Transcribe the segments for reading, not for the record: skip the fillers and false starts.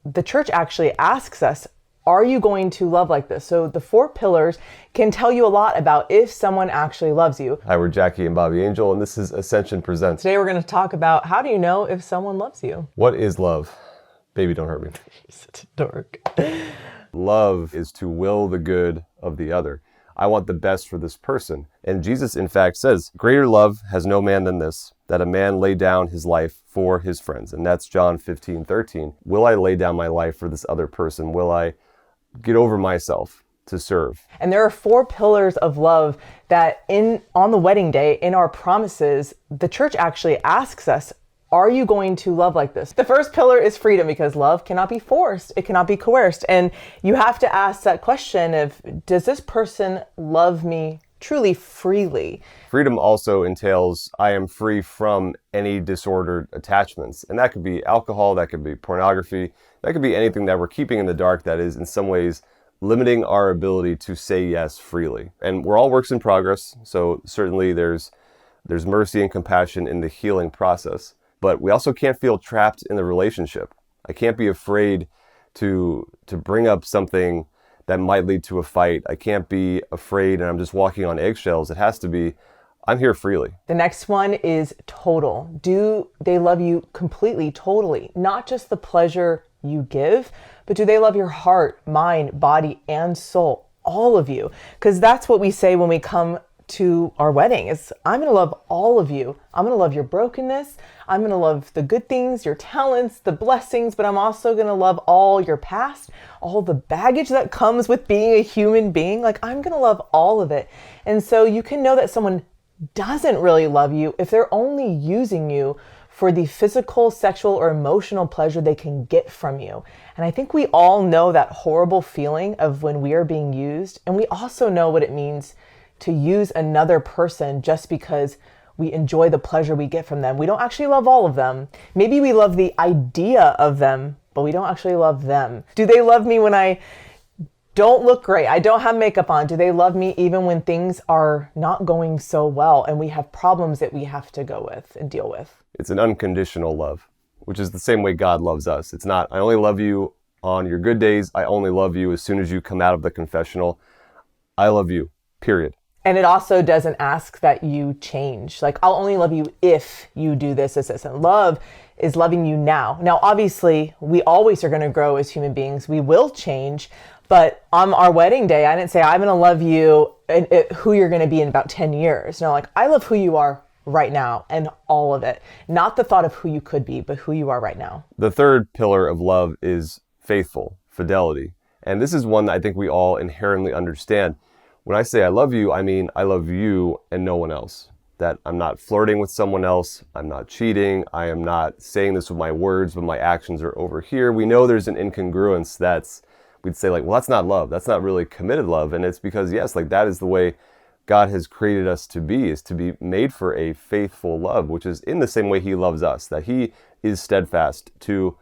the church actually asks us, are you going to love like this? So the 4 pillars can tell you a lot about if someone actually loves you. Hi, we're Jackie and Bobby Angel, and this is Ascension Presents. Today we're going to talk about how do you know if someone loves you? What is love? Baby, don't hurt me. You're such a dork. Love is to will the good of the other. I want the best for this person. And Jesus, in fact, says, greater love has no man than this, that a man lay down his life for his friends. And that's John 15:13. Will I lay down my life for this other person? Will I get over myself to serve? And there are 4 pillars of love that on the wedding day, in our promises, the church actually asks us, are you going to love like this? The first pillar is freedom, because love cannot be forced. It cannot be coerced. And you have to ask that question of, does this person love me truly freely? Freedom also entails I am free from any disordered attachments. And that could be alcohol, that could be pornography, that could be anything that we're keeping in the dark that is in some ways limiting our ability to say yes freely. And we're all works in progress, so certainly there's mercy and compassion in the healing process. But we also can't feel trapped in the relationship. I can't be afraid to bring up something that might lead to a fight. I can't be afraid and I'm just walking on eggshells. It has to be, I'm here freely. The next one is total. Do they love you completely, totally? Not just the pleasure you give, but do they love your heart, mind, body, and soul? All of you. Because that's what we say when we come to our wedding is, I'm going to love all of you. I'm going to love your brokenness. I'm going to love the good things, your talents, the blessings, but I'm also going to love all your past, all the baggage that comes with being a human being. Like, I'm going to love all of it. And so you can know that someone doesn't really love you if they're only using you for the physical, sexual, or emotional pleasure they can get from you. And I think we all know that horrible feeling of when we are being used. And we also know what it means to use another person just because we enjoy the pleasure we get from them. We don't actually love all of them. Maybe we love the idea of them, but we don't actually love them. Do they love me when I don't look great? I don't have makeup on. Do they love me even when things are not going so well and we have problems that we have to go with and deal with? It's an unconditional love, which is the same way God loves us. It's not, I only love you on your good days. I only love you as soon as you come out of the confessional. I love you, period. And it also doesn't ask that you change. Like, I'll only love you if you do this. And love is loving you now. Now, obviously, we always are going to grow as human beings. We will change. But on our wedding day, I didn't say, I'm going to love you and who you're going to be in about 10 years. No, like, I love who you are right now and all of it. Not the thought of who you could be, but who you are right now. The third pillar of love is faithful, fidelity. And this is one that I think we all inherently understand. When I say I love you, I mean I love you and no one else. That I'm not flirting with someone else. I'm not cheating. I am not saying this with my words, but my actions are over here. We know there's an incongruence we'd say like, well, that's not love. That's not really committed love. And it's because, yes, like that is the way God has created us to be, is to be made for a faithful love, which is in the same way he loves us, that he is steadfast to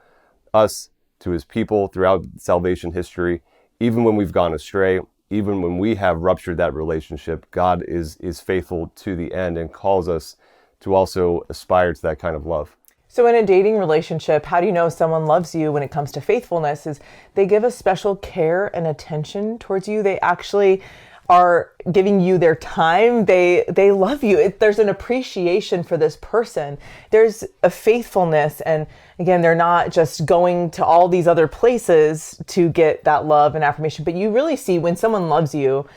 us, to his people throughout salvation history, even when we've gone astray. Even when we have ruptured that relationship, God is faithful to the end and calls us to also aspire to that kind of love. So in a dating relationship, how do you know someone loves you when it comes to faithfulness? Is they give a special care and attention towards you. They actually are giving you their time. They love you. There's an appreciation for this person. There's a faithfulness. And again, they're not just going to all these other places to get that love and affirmation, but you really see when someone loves you,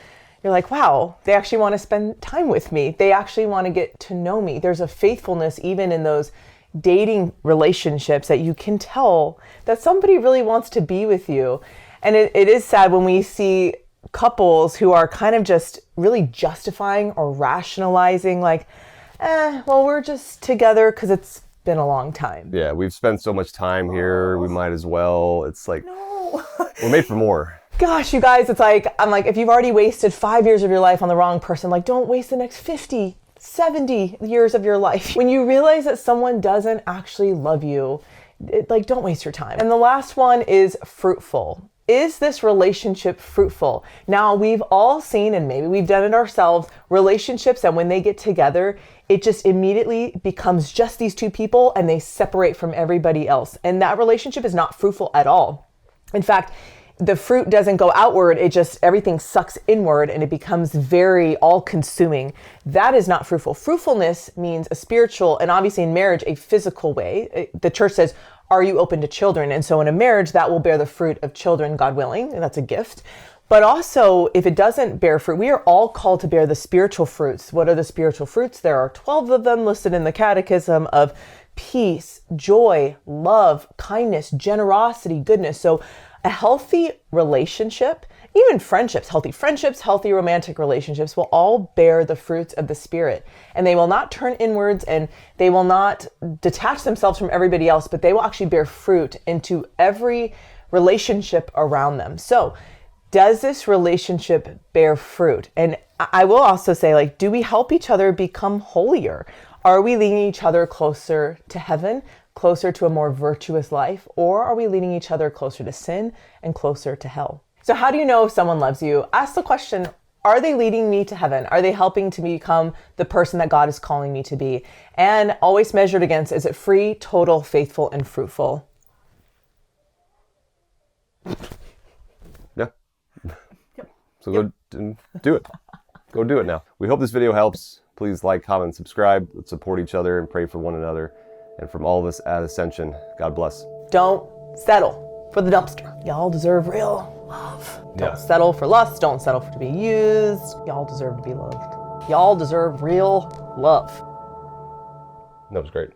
you're like, wow, they actually want to spend time with me. They actually want to get to know me. There's a faithfulness even in those dating relationships that you can tell that somebody really wants to be with you. And it is sad when we see couples who are kind of just really justifying or rationalizing like, well, we're just together because it's been a long time. Yeah, we've spent so much time here, we might as well. It's like, no. We're made for more. Gosh, you guys, it's like, I'm like, if you've already wasted 5 years of your life on the wrong person, like, don't waste the next 50, 70 years of your life. When you realize that someone doesn't actually love you, don't waste your time. And the last one is fruitful. Is this relationship fruitful? Now, we've all seen, and maybe we've done it ourselves, relationships, and when they get together, it just immediately becomes just these two people and they separate from everybody else. And that relationship is not fruitful at all. In fact, the fruit doesn't go outward, everything sucks inward and it becomes very all-consuming. That is not fruitful. Fruitfulness means a spiritual, and obviously in marriage, a physical way. The church says, are you open to children? And so in a marriage, that will bear the fruit of children, God willing, and that's a gift. But also, if it doesn't bear fruit, we are all called to bear the spiritual fruits. What are the spiritual fruits? There are 12 of them listed in the Catechism of peace, joy, love, kindness, generosity, goodness. So a healthy relationship, even friendships, healthy romantic relationships will all bear the fruits of the Spirit. And they will not turn inwards and they will not detach themselves from everybody else, but they will actually bear fruit into every relationship around them. So does this relationship bear fruit? And I will also say, like, do we help each other become holier? Are we leading each other closer to heaven, closer to a more virtuous life, or are we leading each other closer to sin and closer to hell? So how do you know if someone loves you? Ask the question, are they leading me to heaven? Are they helping to become the person that God is calling me to be? And always measured against, is it free, total, faithful, and fruitful? Yeah. So go and do it. Go do it now. We hope this video helps. Please like, comment, subscribe. Let's support each other and pray for one another. And from all of us at Ascension, God bless. Don't settle for the dumpster. Y'all deserve real love. Don't settle for lust. Don't settle for to be used. Y'all deserve to be loved. Y'all deserve real love. That was great.